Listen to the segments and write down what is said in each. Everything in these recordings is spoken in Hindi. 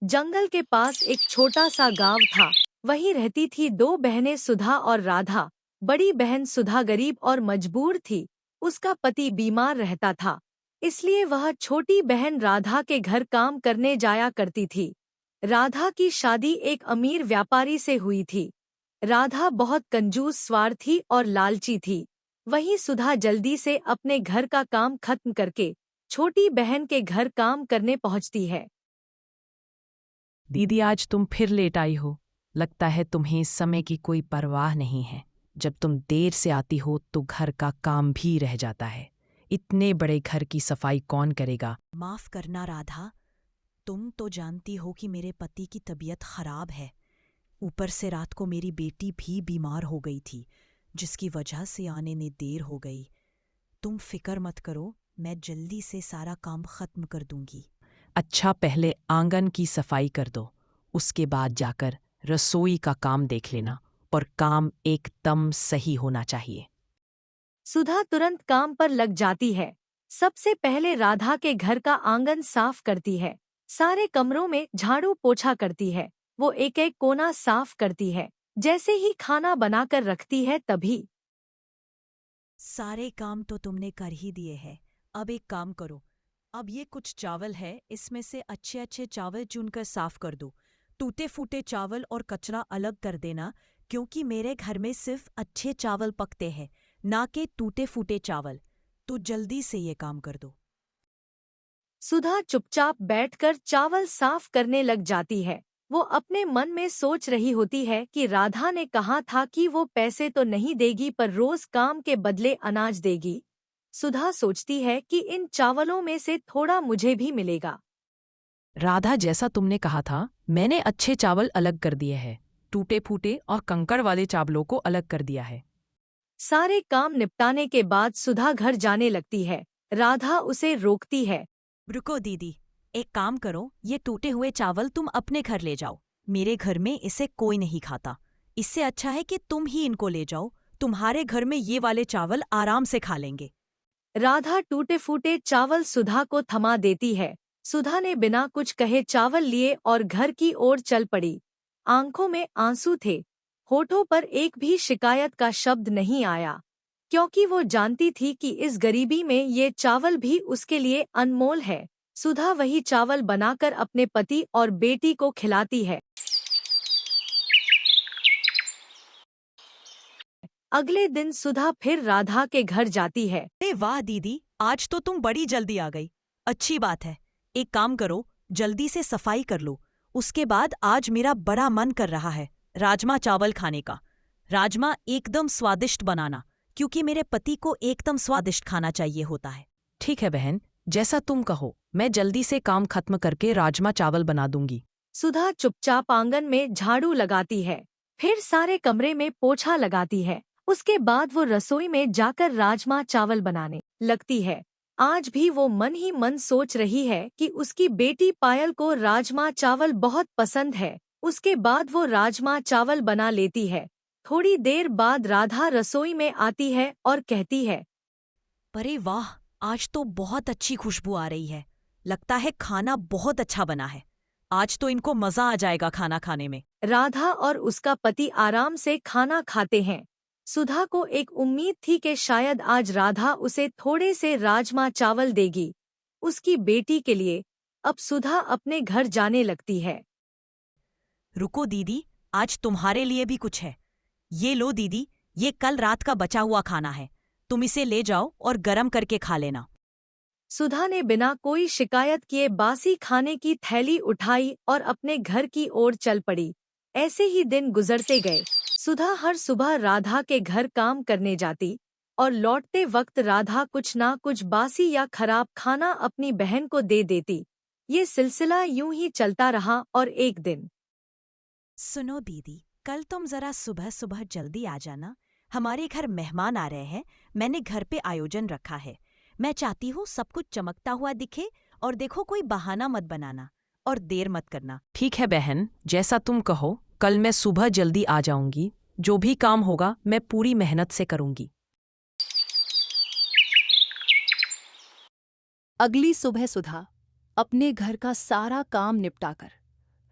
जंगल के पास एक छोटा सा गांव था। वहीं रहती थी दो बहनें सुधा और राधा। बड़ी बहन सुधा गरीब और मजबूर थी। उसका पति बीमार रहता था, इसलिए वह छोटी बहन राधा के घर काम करने जाया करती थी। राधा की शादी एक अमीर व्यापारी से हुई थी। राधा बहुत कंजूस, स्वार्थी और लालची थी। वहीं सुधा जल्दी से अपने घर का काम खत्म करके छोटी बहन के घर काम करने पहुंचती है। दीदी, आज तुम फिर लेट आई हो। लगता है तुम्हें इस समय की कोई परवाह नहीं है। जब तुम देर से आती हो तो घर का काम भी रह जाता है। इतने बड़े घर की सफाई कौन करेगा? माफ करना राधा, तुम तो जानती हो कि मेरे पति की तबीयत खराब है। ऊपर से रात को मेरी बेटी भी बीमार हो गई थी, जिसकी वजह से आने में देर हो गई। तुम फिक्र मत करो, मैं जल्दी से सारा काम खत्म कर दूंगी। अच्छा, पहले आंगन की सफाई कर दो, उसके बाद जाकर रसोई का काम देख लेना। और काम एकदम सही होना चाहिए। सुधा तुरंत काम पर लग जाती है। सबसे पहले राधा के घर का आंगन साफ करती है। सारे कमरों में झाड़ू पोछा करती है। वो एक एक कोना साफ करती है। जैसे ही खाना बनाकर रखती है तभी सारे काम तो तुमने कर ही दिए हैं। अब एक काम करो, अब ये कुछ चावल है, इसमें से अच्छे अच्छे चावल चुनकर साफ कर दो। टूटे फूटे चावल और कचरा अलग कर देना, क्योंकि मेरे घर में सिर्फ अच्छे चावल पकते हैं, ना कि टूटे फूटे चावल। तो जल्दी से ये काम कर दो। सुधा चुपचाप बैठकर चावल साफ करने लग जाती है। वो अपने मन में सोच रही होती है कि राधा ने कहा था कि वो पैसे तो नहीं देगी पर रोज काम के बदले अनाज देगी। सुधा सोचती है कि इन चावलों में से थोड़ा मुझे भी मिलेगा। राधा, जैसा तुमने कहा था, मैंने अच्छे चावल अलग कर दिए हैं। टूटे फूटे और कंकड़ वाले चावलों को अलग कर दिया है। सारे काम निपटाने के बाद सुधा घर जाने लगती है। राधा उसे रोकती है। रुको दीदी, एक काम करो, ये टूटे हुए चावल तुम अपने घर ले जाओ। मेरे घर में इसे कोई नहीं खाता। इससे अच्छा है कि तुम ही इनको ले जाओ। तुम्हारे घर में ये वाले चावल आराम से खा लेंगे। राधा टूटे फूटे चावल सुधा को थमा देती है। सुधा ने बिना कुछ कहे चावल लिए और घर की ओर चल पड़ी। आंखों में आंसू थे, होठों पर एक भी शिकायत का शब्द नहीं आया, क्योंकि वो जानती थी कि इस गरीबी में ये चावल भी उसके लिए अनमोल है। सुधा वही चावल बनाकर अपने पति और बेटी को खिलाती है। अगले दिन सुधा फिर राधा के घर जाती है। अरे वाह दीदी, आज तो तुम बड़ी जल्दी आ गई। अच्छी बात है। एक काम करो, जल्दी से सफाई कर लो। उसके बाद आज मेरा बड़ा मन कर रहा है राजमा चावल खाने का। राजमा एकदम स्वादिष्ट बनाना, क्योंकि मेरे पति को एकदम स्वादिष्ट खाना चाहिए होता है। ठीक है बहन, जैसा तुम कहो। मैं जल्दी से काम खत्म करके राजमा चावल बना दूंगी। सुधा चुपचाप आंगन में झाड़ू लगाती है, फिर सारे कमरे में पोछा लगाती है। उसके बाद वो रसोई में जाकर राजमा चावल बनाने लगती है। आज भी वो मन ही मन सोच रही है कि उसकी बेटी पायल को राजमा चावल बहुत पसंद है। उसके बाद वो राजमा चावल बना लेती है। थोड़ी देर बाद राधा रसोई में आती है और कहती है, अरे वाह, आज तो बहुत अच्छी खुशबू आ रही है। लगता है खाना बहुत अच्छा बना है। आज तो इनको मजा आ जाएगा खाना खाने में। राधा और उसका पति आराम से खाना खाते हैं। सुधा को एक उम्मीद थी कि शायद आज राधा उसे थोड़े से राजमा चावल देगी, उसकी बेटी के लिए। अब सुधा अपने घर जाने लगती है। रुको दीदी, आज तुम्हारे लिए भी कुछ है। ये लो दीदी, ये कल रात का बचा हुआ खाना है। तुम इसे ले जाओ और गरम करके खा लेना। सुधा ने बिना कोई शिकायत किए बासी खाने की थैली उठाई और अपने घर की ओर चल पड़ी। ऐसे ही दिन गुजरते गए। सुधा हर सुबह राधा के घर काम करने जाती और लौटते वक्त राधा कुछ ना कुछ बासी या खराब खाना अपनी बहन को दे देती। ये सिलसिला यूं ही चलता रहा और एक दिन सुनो दीदी, कल तुम जरा सुबह सुबह जल्दी आ जाना। हमारे घर मेहमान आ रहे हैं। मैंने घर पे आयोजन रखा है। मैं चाहती हूँ सब कुछ चमकता हुआ दिखे। और देखो, कोई बहाना मत बनाना और देर मत करना। ठीक है बहन, जैसा तुम कहो। कल मैं सुबह जल्दी आ जाऊंगी। जो भी काम होगा मैं पूरी मेहनत से करूंगी। अगली सुबह सुधा अपने घर का सारा काम निपटाकर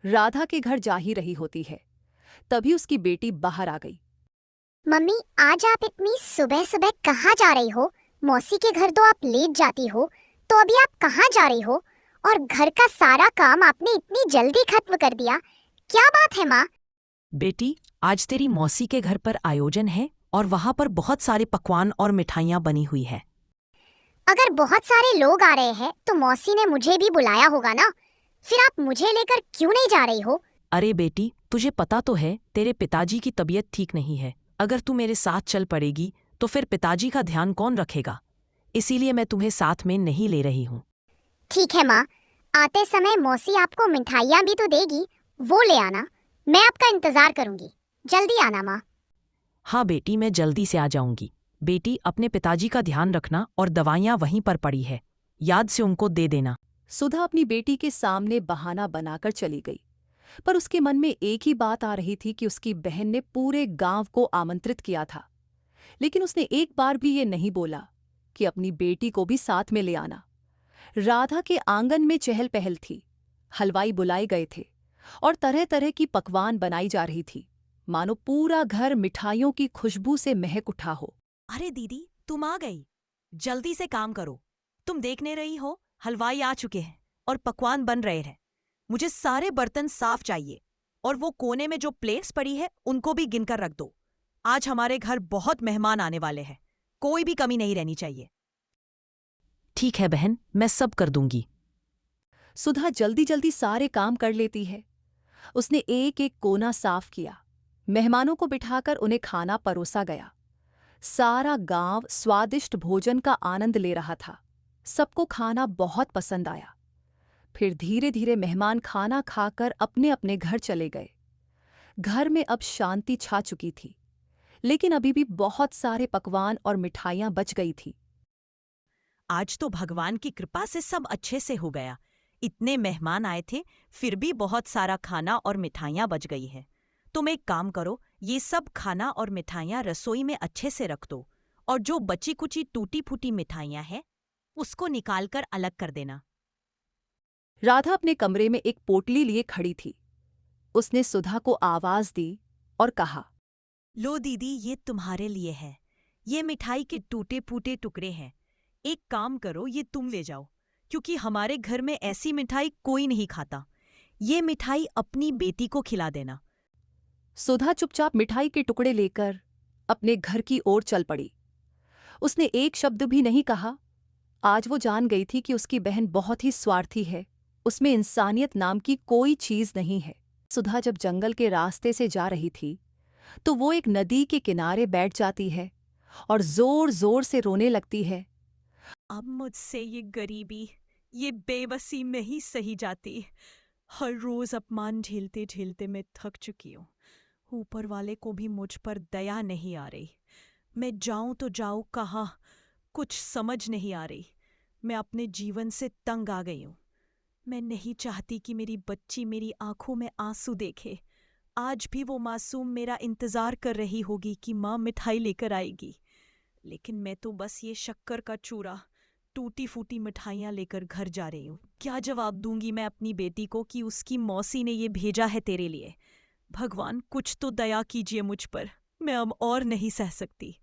राधा के घर जा ही रही होती है, तभी उसकी बेटी बाहर आ गई। मम्मी, आज आप इतनी सुबह सुबह कहाँ जा रही हो? मौसी के घर तो आप लेट जाती हो, तो अभी आप कहाँ जा रही हो? और घर का सारा काम आपने इतनी जल्दी खत्म कर दिया, क्या बात है माँ? बेटी, आज तेरी मौसी के घर पर आयोजन है और वहाँ पर बहुत सारे पकवान और मिठाइयाँ बनी हुई है। अगर बहुत सारे लोग आ रहे हैं तो मौसी ने मुझे भी बुलाया होगा ना, फिर आप मुझे लेकर क्यों नहीं जा रही हो? अरे बेटी, तुझे पता तो है तेरे पिताजी की तबीयत ठीक नहीं है। अगर तू मेरे साथ चल पड़ेगी तो फिर पिताजी का ध्यान कौन रखेगा? इसीलिए मैं तुम्हें साथ में नहीं ले रही हूँ। ठीक है माँ, आते समय मौसी आपको मिठाइयाँ भी तो देगी, वो ले आना। मैं आपका इंतजार करूंगी, जल्दी आना माँ। हाँ बेटी, मैं जल्दी से आ जाऊंगी। बेटी, अपने पिताजी का ध्यान रखना और दवाइयाँ वहीं पर पड़ी है, याद से उनको दे देना। सुधा अपनी बेटी के सामने बहाना बनाकर चली गई, पर उसके मन में एक ही बात आ रही थी कि उसकी बहन ने पूरे गांव को आमंत्रित किया था, लेकिन उसने एक बार भी ये नहीं बोला कि अपनी बेटी को भी साथ में ले आना। राधा के आंगन में चहल पहल थी, हलवाई बुलाए गए थे और तरह तरह की पकवान बनाई जा रही थी, मानो पूरा घर मिठाइयों की खुशबू से महक उठा हो। अरे दीदी, तुम आ गई। जल्दी से काम करो। तुम देखने रही हो, हलवाई आ चुके हैं और पकवान बन रहे हैं। मुझे सारे बर्तन साफ चाहिए और वो कोने में जो प्लेट्स पड़ी है उनको भी गिनकर रख दो। आज हमारे घर बहुत मेहमान आने वाले हैं, कोई भी कमी नहीं रहनी चाहिए। ठीक है बहन, मैं सब कर दूंगी। सुधा जल्दी जल्दी सारे काम कर लेती है। उसने एक एक कोना साफ किया, मेहमानों को बिठाकर उन्हें खाना परोसा गया। सारा गांव स्वादिष्ट भोजन का आनंद ले रहा था। सबको खाना बहुत पसंद आया। फिर धीरे धीरे मेहमान खाना खाकर अपने अपने घर चले गए। घर में अब शांति छा चुकी थी, लेकिन अभी भी बहुत सारे पकवान और मिठाइयां बच गई थी। आज तो भगवान की कृपा से सब अच्छे से हो गया। इतने मेहमान आए थे, फिर भी बहुत सारा खाना और मिठाइयाँ बच गई है। तुम एक काम करो, ये सब खाना और मिठाइयाँ रसोई में अच्छे से रख दो और जो बची कुची टूटी फूटी मिठाइयाँ हैं उसको निकालकर अलग कर देना। राधा अपने कमरे में एक पोटली लिए खड़ी थी। उसने सुधा को आवाज दी और कहा, लो दीदी, ये तुम्हारे लिए है। ये मिठाई के टूटे फूटे टुकड़े हैं। एक काम करो, ये तुम ले जाओ, क्योंकि हमारे घर में ऐसी मिठाई कोई नहीं खाता। ये मिठाई अपनी बेटी को खिला देना। सुधा चुपचाप मिठाई के टुकड़े लेकर अपने घर की ओर चल पड़ी। उसने एक शब्द भी नहीं कहा। आज वो जान गई थी कि उसकी बहन बहुत ही स्वार्थी है, उसमें इंसानियत नाम की कोई चीज नहीं है। सुधा जब जंगल के रास्ते से जा रही थी तो वो एक नदी के किनारे बैठ जाती है और जोर जोर से रोने लगती है। अब मुझसे ये गरीबी, ये बेबसी में ही सही जाती। हर रोज अपमान झेलते झेलते मैं थक चुकी हूँ। ऊपर वाले को भी मुझ पर दया नहीं आ रही। मैं जाऊं तो जाऊं कहाँ, कुछ समझ नहीं आ रही। मैं अपने जीवन से तंग आ गई हूँ। मैं नहीं चाहती कि मेरी बच्ची मेरी आंखों में आंसू देखे। आज भी वो मासूम मेरा इंतजार कर रही होगी कि माँ मिठाई लेकर आएगी, लेकिन मैं तो बस ये शक्कर का चूरा, टूटी फूटी मिठाइयाँ लेकर घर जा रही हूँ। क्या जवाब दूंगी मैं अपनी बेटी को कि उसकी मौसी ने ये भेजा है तेरे लिए? भगवान, कुछ तो दया कीजिए मुझ पर, मैं अब और नहीं सह सकती।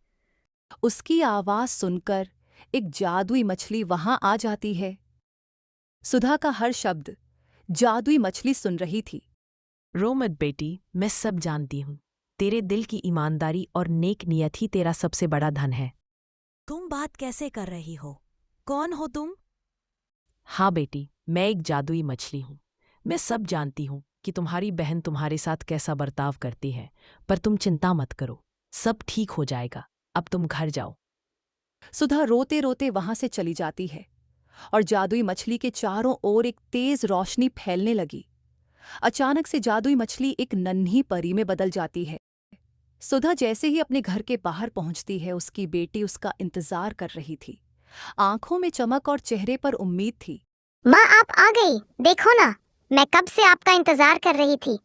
उसकी आवाज सुनकर एक जादुई मछली वहां आ जाती है। सुधा का हर शब्द जादुई मछली सुन रही थी। रो मत बेटी, मैं सब जानती हूँ। तेरे दिल की ईमानदारी और नेक नियत ही तेरा सबसे बड़ा धन है। तुम बात कैसे कर रही हो? कौन हो तुम? हाँ बेटी, मैं एक जादुई मछली हूँ। मैं सब जानती हूँ कि तुम्हारी बहन तुम्हारे साथ कैसा बर्ताव करती है, पर तुम चिंता मत करो, सब ठीक हो जाएगा। अब तुम घर जाओ। सुधा रोते रोते वहां से चली जाती है और जादुई मछली के चारों ओर एक तेज रोशनी फैलने लगी। अचानक से जादुई मछली एक नन्ही परी में बदल जाती है। सुधा जैसे ही अपने घर के बाहर पहुंचती है, उसकी बेटी उसका इंतजार कर रही थी। आंखों में चमक और चेहरे पर उम्मीद थी। माँ, आप आ गई, देखो ना, मैं कब से आपका इंतजार कर रही थी।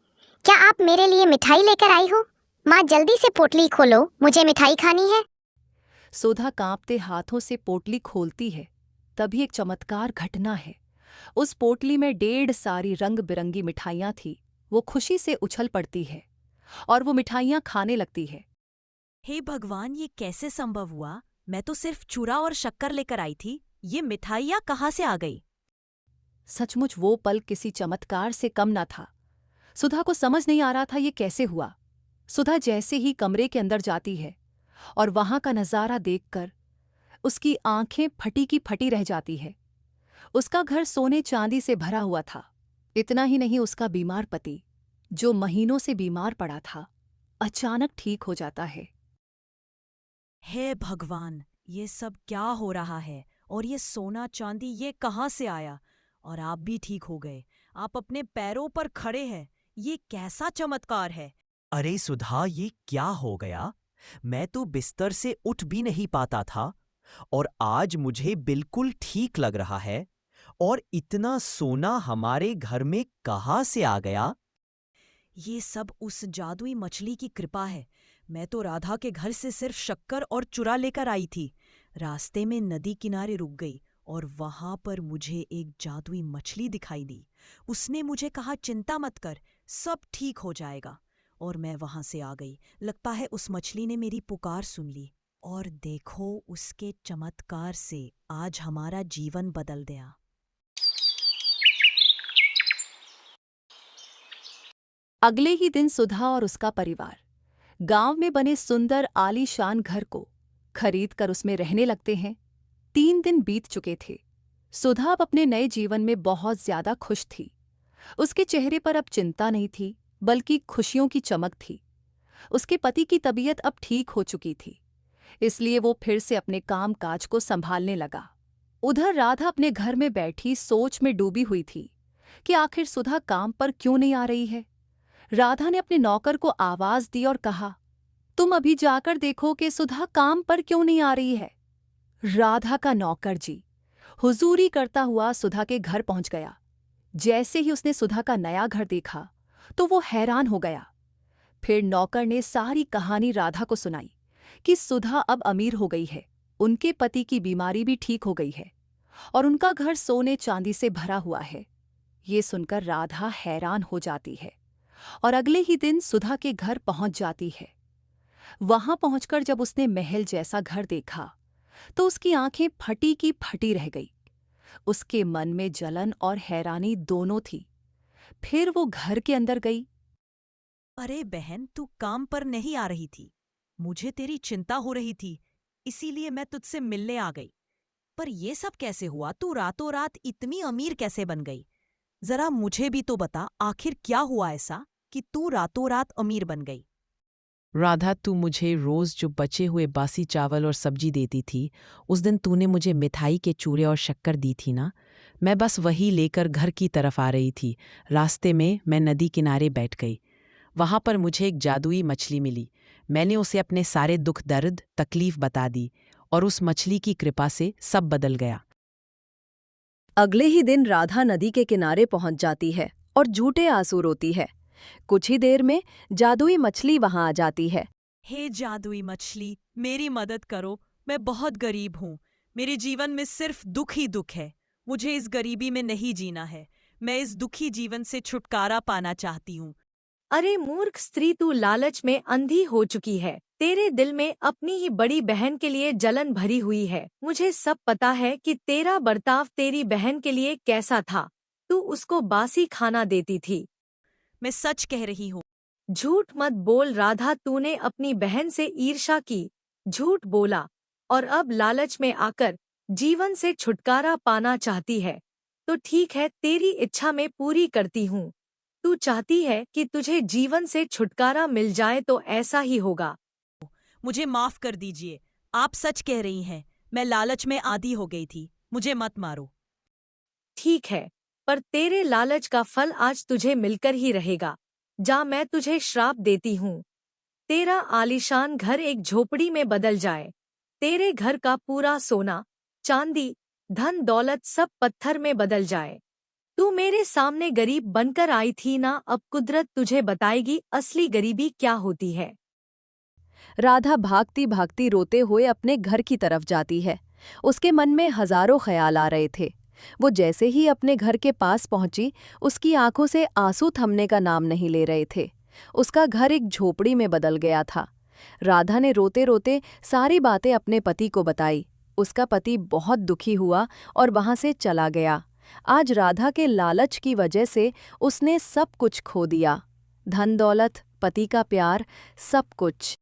क्या आप मेरे लिए मिठाई लेकर आई हो? माँ, जल्दी से पोटली खोलो, मुझे मिठाई खानी है। सुधा कांपते हाथों से पोटली खोलती है। तभी एक चमत्कार घटना है। उस पोटली में 1.5 सारी रंग बिरंगी मिठाइयाँ थी। वो खुशी से उछल पड़ती है और वो मिठाइयाँ खाने लगती है। हे भगवान, ये कैसे संभव हुआ? मैं तो सिर्फ चूरा और शक्कर लेकर आई थी। ये मिठाइयाँ कहाँ से आ गई? सचमुच वो पल किसी चमत्कार से कम न था। सुधा को समझ नहीं आ रहा था ये कैसे हुआ। सुधा जैसे ही कमरे के अंदर जाती है और वहां का नजारा देखकर उसकी आंखें फटी की फटी रह जाती है। उसका घर सोने चांदी से भरा हुआ था। इतना ही नहीं, उसका बीमार पति, जो महीनों से बीमार पड़ा था, अचानक ठीक हो जाता है। हे भगवान, ये सब क्या हो रहा है? और ये सोना चांदी ये कहाँ से आया? और आप भी ठीक हो गए। आप अपने पैरों पर खड़े हैं। ये कैसा चमत्कार है? अरे सुधा, ये क्या हो गया? मैं तो बिस्तर से उठ भी नहीं पाता था और आज मुझे बिल्कुल ठीक लग रहा है। और इतना सोना हमारे घर में कहाँ से आ गया? ये सब उस जादुई मछली की कृपा है। मैं तो राधा के घर से सिर्फ शक्कर और चुरा लेकर आई थी। रास्ते में नदी किनारे रुक गई और वहां पर मुझे एक जादुई मछली दिखाई दी। उसने मुझे कहा, चिंता मत कर, सब ठीक हो जाएगा। और मैं वहां से आ गई। लगता है उस मछली ने मेरी पुकार सुन ली। और देखो, उसके चमत्कार से आज हमारा जीवन बदल गया। अगले ही दिन सुधा और उसका परिवार गांव में बने सुंदर आलीशान घर को खरीद कर उसमें रहने लगते हैं। 3 दिन बीत चुके थे। सुधा अब अपने नए जीवन में बहुत ज्यादा खुश थी। उसके चेहरे पर अब चिंता नहीं थी, बल्कि खुशियों की चमक थी। उसके पति की तबीयत अब ठीक हो चुकी थी, इसलिए वो फिर से अपने काम काज को संभालने लगा। उधर राधा अपने घर में बैठी सोच में डूबी हुई थी कि आखिर सुधा काम पर क्यों नहीं आ रही है। राधा ने अपने नौकर को आवाज दी और कहा, तुम अभी जाकर देखो कि सुधा काम पर क्यों नहीं आ रही है। राधा का नौकर जी हुजूरी करता हुआ सुधा के घर पहुंच गया। जैसे ही उसने सुधा का नया घर देखा तो वो हैरान हो गया। फिर नौकर ने सारी कहानी राधा को सुनाई कि सुधा अब अमीर हो गई है, उनके पति की बीमारी भी ठीक हो गई है और उनका घर सोने चांदी से भरा हुआ है। ये सुनकर राधा हैरान हो जाती है और अगले ही दिन सुधा के घर पहुंच जाती है। वहां पहुंचकर जब उसने महल जैसा घर देखा तो उसकी आंखें फटी की फटी रह गई। उसके मन में जलन और हैरानी दोनों थी। फिर वो घर के अंदर गई। अरे बहन, तू काम पर नहीं आ रही थी। मुझे तेरी चिंता हो रही थी, इसीलिए मैं तुझसे मिलने आ गई। पर ये सब कैसे हुआ? तू रातों रात इतनी अमीर कैसे बन गई? जरा मुझे भी तो बता, आखिर क्या हुआ ऐसा कि तू रातों रात अमीर बन गई? राधा, तू मुझे रोज जो बचे हुए बासी चावल और सब्जी देती थी, उस दिन तूने मुझे मिठाई के चूरे और शक्कर दी थी ना। मैं बस वही लेकर घर की तरफ आ रही थी। रास्ते में मैं नदी किनारे बैठ गई। वहां पर मुझे एक जादुई मछली मिली। मैंने उसे अपने सारे दुख दर्द तकलीफ बता दी और उस मछली की कृपा से सब बदल गया। अगले ही दिन राधा नदी के किनारे पहुंच जाती है और झूठे आंसू रोती है। कुछ ही देर में जादुई मछली वहां आ जाती है। हे जादुई मछली, मेरी मदद करो। मैं बहुत गरीब हूँ। मेरे जीवन में सिर्फ दुख ही दुख है। मुझे इस गरीबी में नहीं जीना है। मैं इस दुखी जीवन से छुटकारा पाना चाहती हूँ। अरे मूर्ख स्त्री, तू लालच में अंधी हो चुकी है। तेरे दिल में अपनी ही बड़ी बहन के लिए जलन भरी हुई है। मुझे सब पता है कि तेरा बर्ताव तेरी बहन के लिए कैसा था। तू उसको बासी खाना देती थी। मैं सच कह रही हूँ। झूठ मत बोल राधा, तूने अपनी बहन से ईर्ष्या की, झूठ बोला और अब लालच में आकर जीवन से छुटकारा पाना चाहती है। तो ठीक है, तेरी इच्छा में पूरी करती हूँ। तू चाहती है कि तुझे जीवन से छुटकारा मिल जाए तो ऐसा ही होगा। मुझे माफ कर दीजिए। आप सच कह रही हैं। मैं लालच में आदी हो गई थी। मुझे मत मारो। ठीक है, पर तेरे लालच का फल आज तुझे मिलकर ही रहेगा। जा, मैं तुझे श्राप देती हूँ। तेरा आलीशान घर एक झोपड़ी में बदल जाए। तेरे घर का पूरा सोना, चांदी, धन दौलत सब पत्थर में बदल जाए। तू मेरे सामने गरीब बनकर आई थी ना, अब कुदरत तुझे बताएगी असली गरीबी क्या होती है। राधा भागती भागती रोते हुए अपने घर की तरफ जाती है। उसके मन में हजारों ख्याल आ रहे थे। वो जैसे ही अपने घर के पास पहुंची, उसकी आंखों से आंसू थमने का नाम नहीं ले रहे थे। उसका घर एक झोपड़ी में बदल गया था। राधा ने रोते रोते सारी बातें अपने पति को बताई। उसका पति बहुत दुखी हुआ और वहां से चला गया। आज राधा के लालच की वजह से उसने सब कुछ खो दिया, धन दौलत, पति का प्यार, सब कुछ।